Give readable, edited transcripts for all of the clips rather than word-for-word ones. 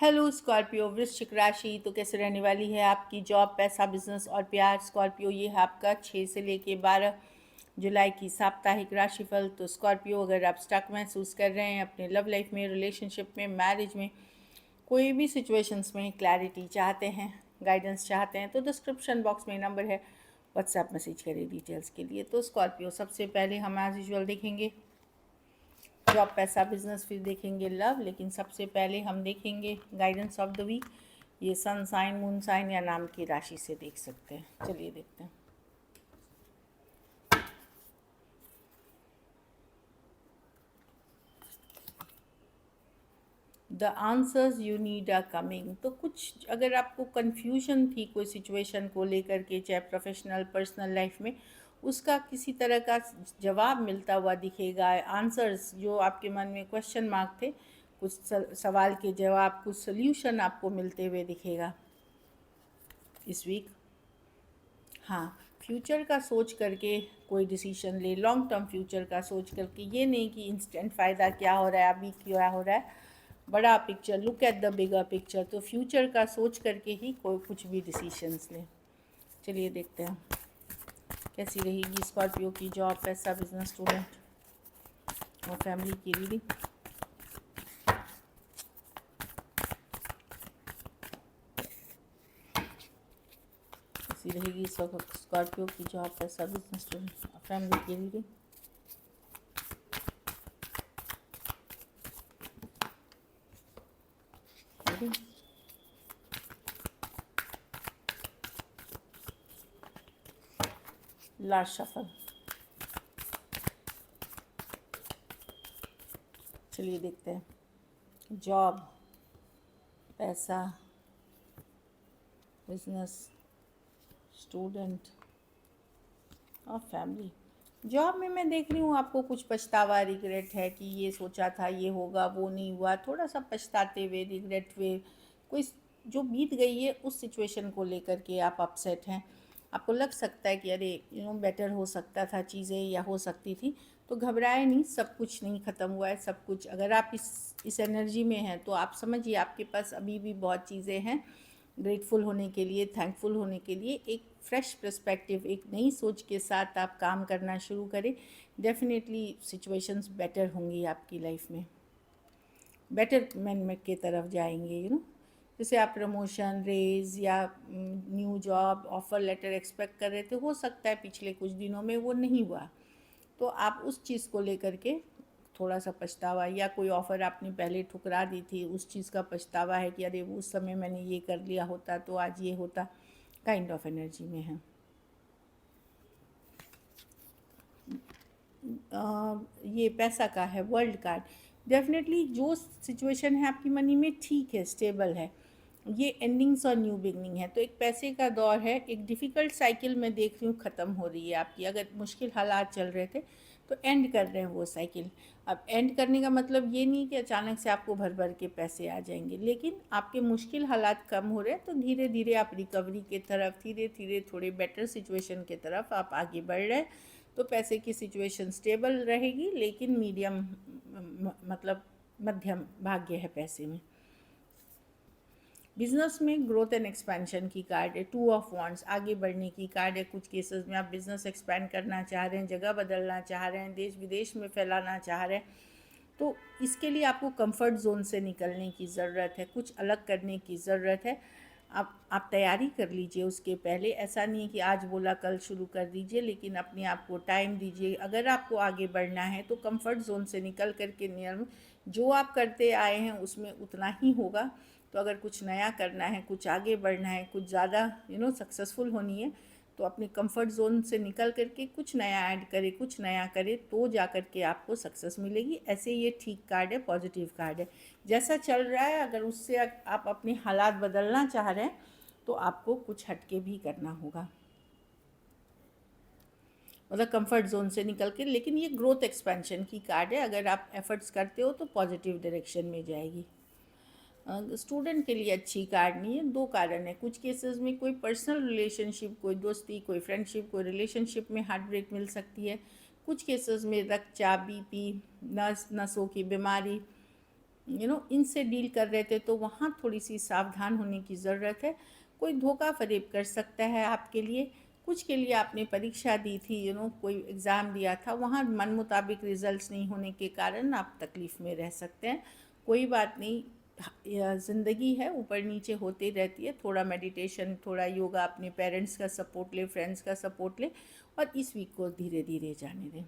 Hello Scorpio, वृश्चिक राशि तो कैसे रहने वाली है आपकी जॉब, पैसा, बिजनेस और प्यार। स्कॉर्पियो, ये है आपका 6 से लेके 12 जुलाई की साप्ताहिक राशिफल। तो स्कॉर्पियो, अगर आप स्टक महसूस कर रहे हैं अपने लव लाइफ में, रिलेशनशिप में, मैरिज में, कोई भी सिचुएशंस में क्लैरिटी चाहते हैं, गाइडेंस चाहते हैं, तो डिस्क्रिप्शन बॉक्स में नंबर है, व्हाट्सएप मैसेज करें डिटेल्स के लिए। तो स्कॉर्पियो, सबसे पहले हम एज यूजुअल देखेंगे जॉब, पैसा, बिजनेस, फिर देखेंगे लव, लेकिन सबसे पहले हम देखेंगे गाइडेंस ऑफ द वीक। ये सन साइन, मून साइन या नाम की राशि से देख सकते हैं। चलिए देखते हैं। The answers you need are coming. तो कुछ अगर आपको कन्फ्यूजन थी कोई सिचुएशन को लेकर के, चाहे प्रोफेशनल पर्सनल लाइफ में, उसका किसी तरह का जवाब मिलता हुआ दिखेगा। आंसर्स जो आपके मन में क्वेश्चन मार्क थे, कुछ सवाल के जवाब, कुछ सोल्यूशन आपको मिलते हुए दिखेगा इस वीक। हाँ, फ्यूचर का सोच करके कोई डिसीजन ले, लॉन्ग टर्म फ्यूचर का सोच करके, ये नहीं कि इंस्टेंट फ़ायदा क्या हो रहा है, अभी क्या हो रहा है, बड़ा picture, look at the bigger picture. तो फ्यूचर का सोच करके ही कोई कुछ भी डिसीजंस लें। चलिए देखते हैं कैसी रहेगी स्कॉर्पियो की जॉब, पैसा, बिजनेस, स्टूडेंट और फैमिली की रीडिंग। कैसी रहेगी स्कॉर्पियो की जॉब, पैसा, बिजनेस, स्टूडेंट और फैमिली की रीडिंग। Last shuffle. चलिए देखते हैं जॉब, पैसा, बिजनेस, स्टूडेंट और फैमिली। जॉब में मैं देख रही हूँ आपको कुछ पछतावा, रिग्रेट है कि ये सोचा था ये होगा, वो नहीं हुआ, थोड़ा सा पछताते हुए, रिग्रेट हुए, कोई जो बीत गई है उस सिचुएशन को लेकर के आप अपसेट हैं। आपको लग सकता है कि अरे बेटर हो सकता था चीज़ें, या हो सकती थी। तो घबराए नहीं, सब कुछ नहीं ख़त्म हुआ है। सब कुछ, अगर आप इस एनर्जी में हैं तो आप समझिए आपके पास अभी भी बहुत चीज़ें हैं ग्रेटफुल होने के लिए, थैंकफुल होने के लिए। एक फ्रेश पर्सपेक्टिव, एक नई सोच के साथ आप काम करना शुरू करें। डेफिनेटली सिचुएशंस बेटर होंगी आपकी लाइफ में, बेटरमेंट के तरफ जाएंगे। जैसे आप प्रमोशन, रेज या new job offer letter expect कर रहे थे, हो सकता है पिछले कुछ दिनों में वो नहीं हुआ, तो आप उस चीज़ को लेकर के थोड़ा सा पछतावा, या कोई ऑफ़र आपने पहले ठुकरा दी थी उस चीज़ का पछतावा है कि अरे वो उस समय मैंने ये कर लिया होता तो आज ये होता, काइंड ऑफ एनर्जी में है। ये पैसा का है वर्ल्ड कार्ड। डेफिनेटली जो सिचुएशन है आपकी मनी में ठीक है, स्टेबल है, ये एंडिंग्स और न्यू बिगनिंग है। तो एक पैसे का दौर है, एक डिफ़िकल्ट साइकिल मैं देख रही हूँ ख़त्म हो रही है आपकी। अगर मुश्किल हालात चल रहे थे तो एंड कर रहे हैं वो साइकिल। अब एंड करने का मतलब ये नहीं कि अचानक से आपको भर भर के पैसे आ जाएंगे, लेकिन आपके मुश्किल हालात कम हो रहे हैं, तो धीरे धीरे आप रिकवरी के तरफ, धीरे धीरे थोड़े बेटर सिचुएशन के तरफ आप आगे बढ़ रहे हैं। तो पैसे की सिचुएशन स्टेबल रहेगी, लेकिन मीडियम मतलब मध्यम भाग्य है पैसे में। बिजनेस में ग्रोथ एंड एक्सपेंशन की कार्ड है, 2 ऑफ वांड्स, आगे बढ़ने की कार्ड है। कुछ केसेस में आप बिजनेस एक्सपेंड करना चाह रहे हैं, जगह बदलना चाह रहे हैं, देश विदेश में फैलाना चाह रहे हैं, तो इसके लिए आपको कंफर्ट जोन से निकलने की ज़रूरत है, कुछ अलग करने की ज़रूरत है। आप तैयारी कर लीजिए उसके पहले। ऐसा नहीं है कि आज बोला कल शुरू कर दीजिए, लेकिन अपने आप को टाइम दीजिए। अगर आपको आगे बढ़ना है तो कंफर्ट जोन से निकल कर के नियम जो आप करते आए हैं उसमें उतना ही होगा। तो अगर कुछ नया करना है, कुछ आगे बढ़ना है, कुछ ज़्यादा सक्सेसफुल होनी है, तो अपने कंफर्ट जोन से निकल करके कुछ नया ऐड करें, कुछ नया करें, तो जा कर के आपको सक्सेस मिलेगी। ऐसे ये ठीक कार्ड है, पॉजिटिव कार्ड है। जैसा चल रहा है अगर उससे आप अपने हालात बदलना चाह रहे हैं तो आपको कुछ हटके भी करना होगा, मतलब कंफर्ट जोन से निकल के। लेकिन ये ग्रोथ एक्सपेंशन की कार्ड है, अगर आप एफर्ट्स करते हो तो पॉजिटिव डायरेक्शन में जाएगी। स्टूडेंट के लिए अच्छी कार्ड नहीं है, 2 कारण है। कुछ केसेस में कोई पर्सनल रिलेशनशिप, कोई दोस्ती, कोई फ्रेंडशिप, कोई रिलेशनशिप में हार्ट ब्रेक मिल सकती है। कुछ केसेस में रक्तचाप, बीपी, नसों की बीमारी, इनसे डील कर रहे थे, तो वहाँ थोड़ी सी सावधान होने की ज़रूरत है। कोई धोखा फ़रेब कर सकता है आपके लिए। कुछ के लिए आपने परीक्षा दी थी, कोई एग्ज़ाम दिया था, वहाँ मन मुताबिक रिज़ल्ट्स नहीं होने के कारण आप तकलीफ़ में रह सकते हैं। कोई बात नहीं, ज़िंदगी है, ऊपर नीचे होती रहती है। थोड़ा मेडिटेशन, थोड़ा योगा, अपने पेरेंट्स का सपोर्ट ले, फ्रेंड्स का सपोर्ट ले, और इस वीक को धीरे धीरे जाने दें।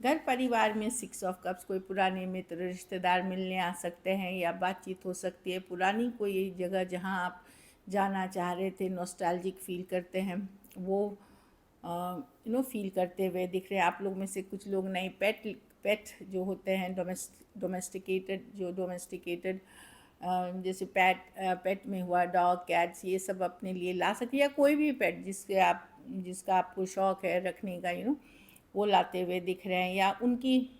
घर परिवार में 6 ऑफ कप्स, कोई पुराने मित्र रिश्तेदार मिलने आ सकते हैं या बातचीत हो सकती है। पुरानी कोई जगह जहां आप जाना चाह रहे थे, नॉस्टैल्जिक फील करते हैं, वो फील करते हुए दिख रहे हैं। आप लोग में से कुछ लोग नए पेट जो होते हैं, डोमेस्टिकेटेड जैसे पेट में हुआ डॉग, कैट्स, ये सब अपने लिए ला सकते, या कोई भी पेट जिसका आपको शौक़ है रखने का, वो लाते हुए दिख रहे हैं। या उनकी,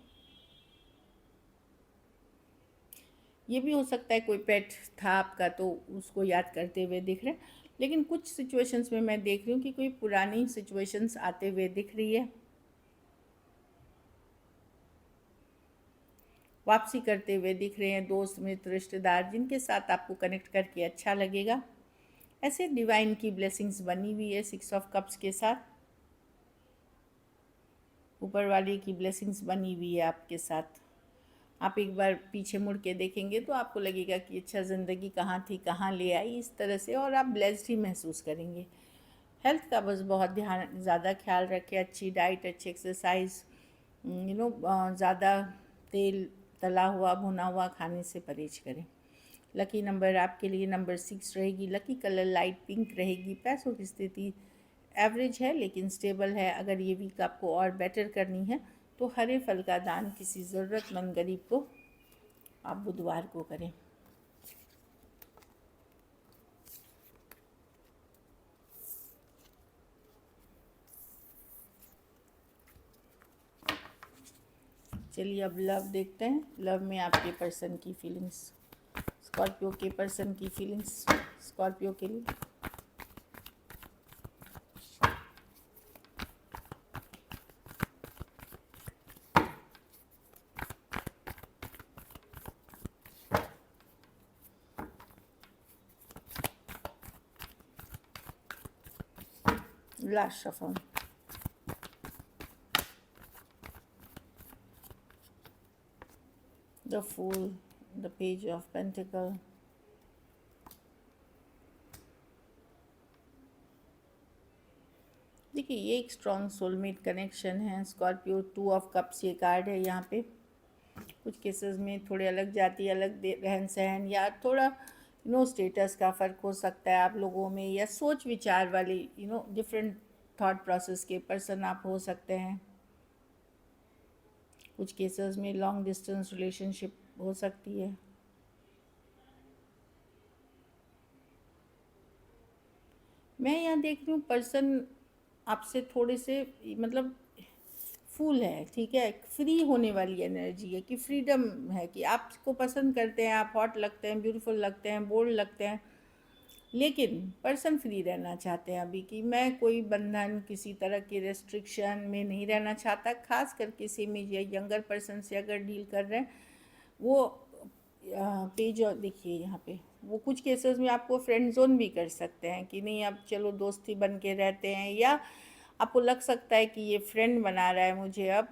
ये भी हो सकता है कोई पेट था आपका तो उसको याद करते हुए दिख रहे हैं। लेकिन कुछ सिचुएशंस में मैं देख रही हूँ कि कोई पुरानी सिचुएशंस आते हुए दिख रही है, वापसी करते हुए दिख रहे हैं। दोस्त, मित्र, रिश्तेदार जिनके साथ आपको कनेक्ट करके अच्छा लगेगा, ऐसे डिवाइन की ब्लेसिंग्स बनी हुई है 6 ऑफ कप्स के साथ। ऊपर वाले की ब्लेसिंग्स बनी हुई है आपके साथ। आप एक बार पीछे मुड़ के देखेंगे तो आपको लगेगा कि अच्छा, ज़िंदगी कहाँ थी, कहाँ ले आई, इस तरह से, और आप ब्लेस्ड ही महसूस करेंगे। हेल्थ का बस बहुत ज़्यादा ख्याल रखें। अच्छी डाइट, अच्छी एक्सरसाइज, ज़्यादा तेल, तला हुआ, भुना हुआ खाने से परहेज करें। लकी नंबर आपके लिए नंबर 6 रहेगी। लकी कलर लाइट पिंक रहेगी। पैसों की स्थिति एवरेज है लेकिन स्टेबल है। अगर ये वीक आपको और बेटर करनी है तो हरे फल का दान किसी ज़रूरतमंद गरीब को आप बुधवार को करें। चलिए अब लव देखते हैं। लव में आपके पर्सन की फीलिंग्स, स्कॉर्पियो के पर्सन की फीलिंग्स स्कॉर्पियो के लिए। Last shuffle, the fool, the page of pentacle, देखिए ये एक स्ट्रॉन्ग सोलमेट कनेक्शन है। स्कॉर्पियो 2 ऑफ कप्स ये कार्ड है। यहाँ पे कुछ केसेस में थोड़े अलग जाति, अलग रहन सहन, या थोड़ा स्टेटस का फ़र्क हो सकता है आप लोगों में, या सोच विचार वाली डिफरेंट थॉट प्रोसेस के पर्सन आप हो सकते हैं। कुछ केसेस में लॉन्ग डिस्टेंस रिलेशनशिप हो सकती है। मैं यहाँ देख रही हूँ पर्सन आपसे थोड़े से मतलब फूल है, ठीक है, फ्री होने वाली एनर्जी है, कि फ्रीडम है, कि आपको पसंद करते हैं, आप हॉट लगते हैं, ब्यूटीफुल लगते हैं, बोल्ड लगते हैं, लेकिन पर्सन फ्री रहना चाहते हैं अभी, कि मैं कोई बंधन, किसी तरह की रेस्ट्रिक्शन में नहीं रहना चाहता। खास करके सेमी या यंगर पर्सन से अगर डील कर रहे हैं, वो पेज देखिए यहाँ पे, वो कुछ केसेस में आपको फ्रेंड जोन भी कर सकते हैं, कि नहीं अब चलो दोस्ती बन के रहते हैं, या आपको लग सकता है कि ये फ्रेंड बना रहा है मुझे अब,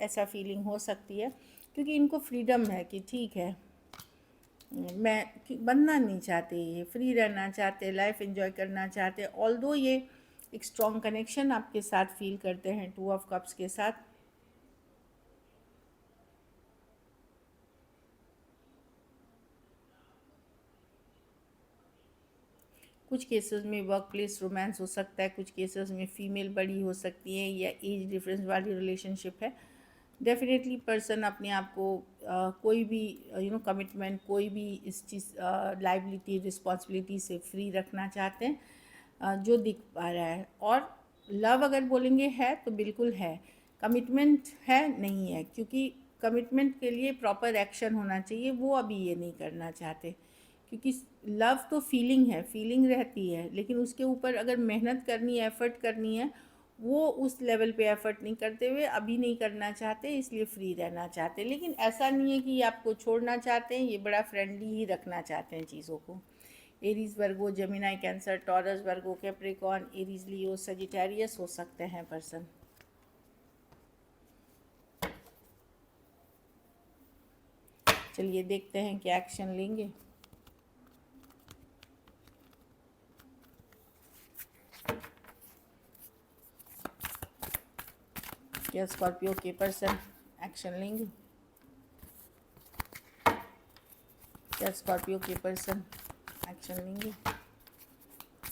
ऐसा फीलिंग हो सकती है, क्योंकि इनको फ्रीडम है कि ठीक है, मैं बनना नहीं चाहते, ये फ्री रहना चाहते, लाइफ एंजॉय करना चाहते। ऑल्दो ये एक स्ट्रॉन्ग कनेक्शन आपके साथ फील करते हैं 2 ऑफ कप्स के साथ। कुछ केसेस में वर्क प्लेस रोमांस हो सकता है, कुछ केसेस में फीमेल बड़ी हो सकती है, या एज डिफरेंस वाली रिलेशनशिप है। डेफिनेटली पर्सन अपने आप को कोई भी कमिटमेंट, कोई भी इस चीज़ लाइबिलिटी, रिस्पॉन्सिबिलिटी से फ्री रखना चाहते हैं, जो दिख पा रहा है। और लव अगर बोलेंगे है तो बिल्कुल है, कमिटमेंट है नहीं है, क्योंकि कमिटमेंट के लिए प्रॉपर एक्शन होना चाहिए, वो अभी ये नहीं करना चाहते। क्योंकि लव तो फीलिंग है, फीलिंग रहती है, लेकिन उसके ऊपर अगर मेहनत करनी है, एफर्ट करनी है, वो उस लेवल पे एफर्ट नहीं करते हुए अभी नहीं करना चाहते, इसलिए फ्री रहना चाहते हैं। लेकिन ऐसा नहीं है कि ये आपको छोड़ना चाहते हैं, ये बड़ा फ्रेंडली ही रखना चाहते हैं चीज़ों को। एरीज, वर्गो, जेमिनाई, कैंसर, टॉरस, वर्गो, कैप्रिकॉर्न, एरीज, लियो, सजिटेरियस हो सकते हैं पर्सन। चलिए देखते हैं क्या एक्शन लेंगे। क्या स्कॉर्पियो के पर्सन एक्शन लेंगे? क्या स्कॉर्पियो के पर्सन एक्शन लेंगे?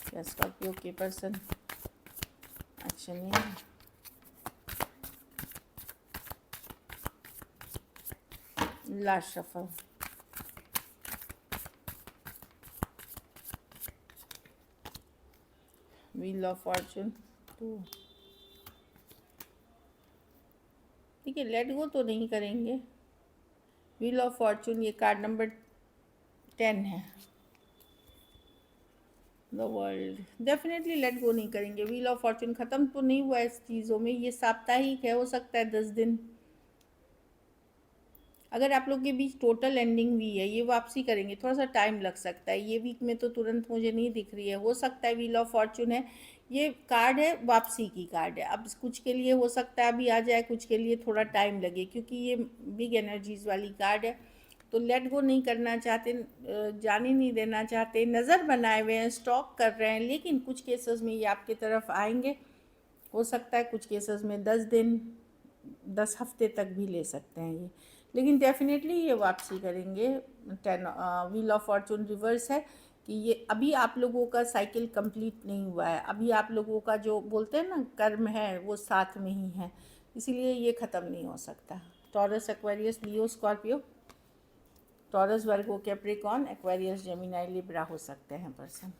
क्या स्कॉर्पियो के पर्सन एक्शन लेंगे? Last shuffle. Wheel of Fortune 2। ठीक है, लेट गो तो नहीं करेंगे। व्हील ऑफ फॉर्चून ये कार्ड नंबर 10 है। The world, definitely let go नहीं करेंगे। व्हील ऑफ फॉर्चून ख़त्म तो नहीं हुआ इस चीज़ों में, ये साप्ताहिक है, हो सकता है 10 दिन। अगर आप लोग के बीच टोटल एंडिंग हुई है, ये वापसी करेंगे, थोड़ा सा टाइम लग सकता है, ये वीक में तो तुरंत मुझे नहीं दिख रही है। हो सकता है व्हील ऑफ फॉर्चून है, ये कार्ड है वापसी की कार्ड है। अब कुछ के लिए हो सकता है अभी आ जाए, कुछ के लिए थोड़ा टाइम लगे, क्योंकि ये बिग एनर्जीज वाली कार्ड है। तो लेट गो नहीं करना चाहते, जाने नहीं देना चाहते, नज़र बनाए हुए हैं, स्टॉक कर रहे हैं। लेकिन कुछ केसेस में ये आपके तरफ आएंगे, हो सकता है कुछ केसेस में 10 दिन 10 हफ्ते तक भी ले सकते हैं ये, लेकिन डेफिनेटली ये वापसी करेंगे। 10 व्हील ऑफ फॉर्चून रिवर्स है कि ये अभी आप लोगों का साइकिल कंप्लीट नहीं हुआ है, अभी आप लोगों का जो बोलते हैं ना कर्म है वो साथ में ही है, इसीलिए ये ख़त्म नहीं हो सकता। टॉरस, एक्वेरियस, लियो, स्कॉर्पियो, टॉरस, वर्गो, कैप्रिकॉर्न, एक्वेरियस, जेमिनाई, लिब्रा हो सकते हैं पर्सन।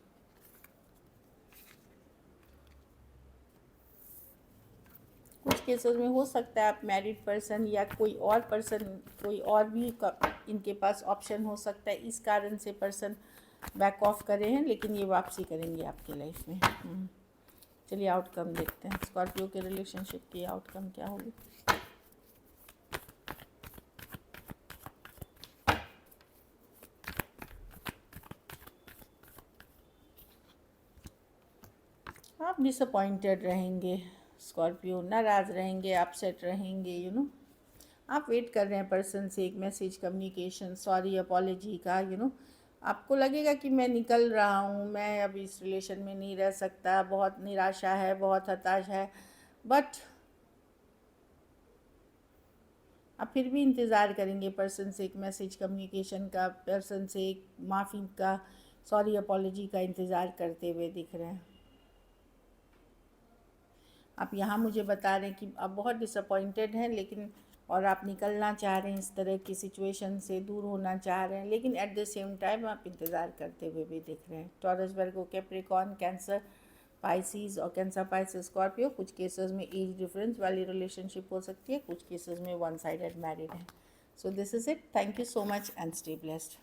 कुछ केसेस में हो सकता है आप मैरिड पर्सन या कोई और पर्सन, कोई और भी इनके पास ऑप्शन हो सकता है, इस कारण से पर्सन बैक ऑफ करे हैं, लेकिन ये वापसी करेंगे आपकी लाइफ में। चलिए आउटकम देखते हैं, स्कॉर्पियो के रिलेशनशिप की आउटकम क्या होगी। आप डिसअपॉइंटेड रहेंगे स्कॉर्पियो, नाराज़ रहेंगे, अपसेट रहेंगे। आप वेट कर रहे हैं पर्सन से एक मैसेज, कम्युनिकेशन, सॉरी, अपॉलजी का। आपको लगेगा कि मैं निकल रहा हूँ, मैं अब इस रिलेशन में नहीं रह सकता, बहुत निराशा है, बहुत हताश है, बट आप फिर भी इंतज़ार करेंगे पर्सन से एक मैसेज, कम्युनिकेशन का, पर्सन से एक माफ़ी का, सॉरी, अपॉलजी का इंतज़ार करते हुए दिख रहे हैं। आप यहाँ मुझे बता रहे हैं कि आप बहुत डिसअपॉइंटेड हैं, लेकिन और आप निकलना चाह रहे हैं, इस तरह की सिचुएशन से दूर होना चाह रहे हैं, लेकिन एट द सेम टाइम आप इंतज़ार करते हुए भी दिख रहे हैं। टॉरस, वर्गो, कैप्रिकॉर्न, कैंसर, पाइसिस और कैंसर, पाइसिस, स्कॉर्पियो। कुछ केसेस में एज डिफरेंस वाली रिलेशनशिप हो सकती है, कुछ केसेस में वन साइडेड मैरिड है। So this is it, thank you so much and stay blessed.